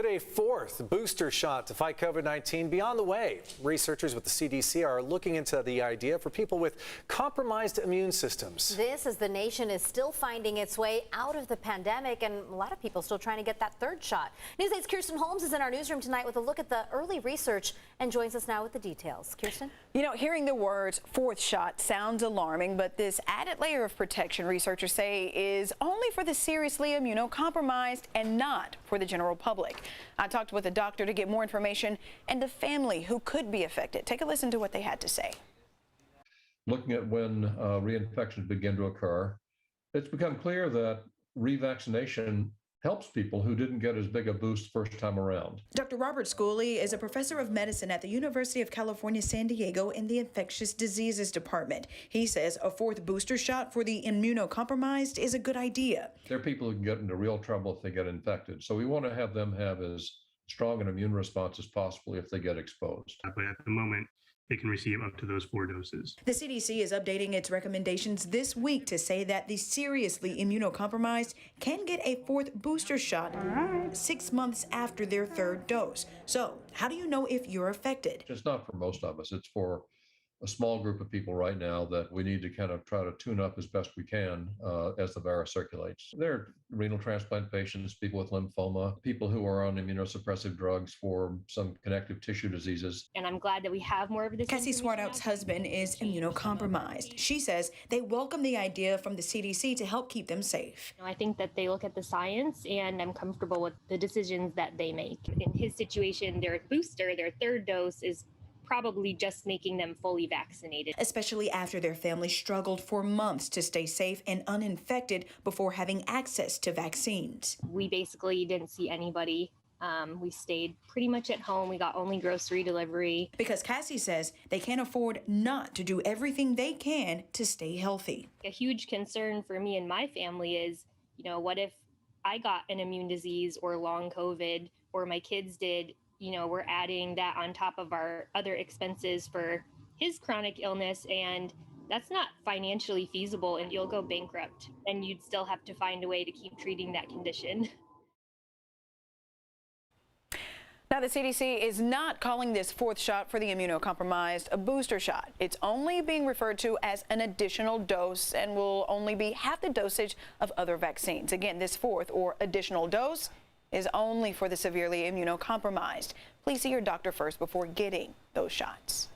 Could a fourth booster shot to fight COVID-19 be on the way? Researchers with the CDC are looking into the idea for people with compromised immune systems. This as the nation is still finding its way out of the pandemic, and a lot of people still trying to get that third shot. News 8's Kirsten Holmes is in our newsroom tonight with a look at the early research and joins us now with the details. Kirsten? You know, hearing the words fourth shot sounds alarming, but this added layer of protection, researchers say, is only for the seriously immunocompromised and not for the general public. I talked with a doctor to get more information and a family who could be affected. Take a listen to what they had to say. Looking at when reinfections begin to occur, it's become clear that revaccination helps people who didn't get as big a boost first time around. Dr. Robert Schooley is a professor of medicine at the University of California, San Diego in the Infectious Diseases Department. He says a fourth booster shot for the immunocompromised is a good idea. There are people who can get into real trouble if they get infected. So we want to have them have as strong an immune response as possible if they get exposed. But at the moment, they can receive up to those 4 doses. The CDC is updating its recommendations this week to say that the seriously immunocompromised can get a fourth booster shot 6 months after their third dose. So how do you know if you're affected? It's not for most of us. It's for a small group of people right now that we need to kind of try to tune up as best we can as the virus circulates. There are renal transplant patients, people with lymphoma, people who are on immunosuppressive drugs for some connective tissue diseases. And I'm glad that we have more of this. Cassie Swartout's husband is immunocompromised. She says they welcome the idea from the CDC to help keep them safe. I think that they look at the science, and I'm comfortable with the decisions that they make. In his situation, their booster, their third dose, is probably just making them fully vaccinated. Especially after their family struggled for months to stay safe and uninfected before having access to vaccines. We basically didn't see anybody. We stayed pretty much at home. We got only grocery delivery. Because Cassie says they can't afford not to do everything they can to stay healthy. A huge concern for me and my family is, what if I got an immune disease or long COVID, or my kids did? We're adding that on top of our other expenses for his chronic illness, and that's not financially feasible, and you'll go bankrupt, and you'd still have to find a way to keep treating that condition. Now, the CDC is not calling this fourth shot for the immunocompromised a booster shot. It's only being referred to as an additional dose and will only be half the dosage of other vaccines. Again, this fourth or additional dose is only for the severely immunocompromised. Please see your doctor first before getting those shots.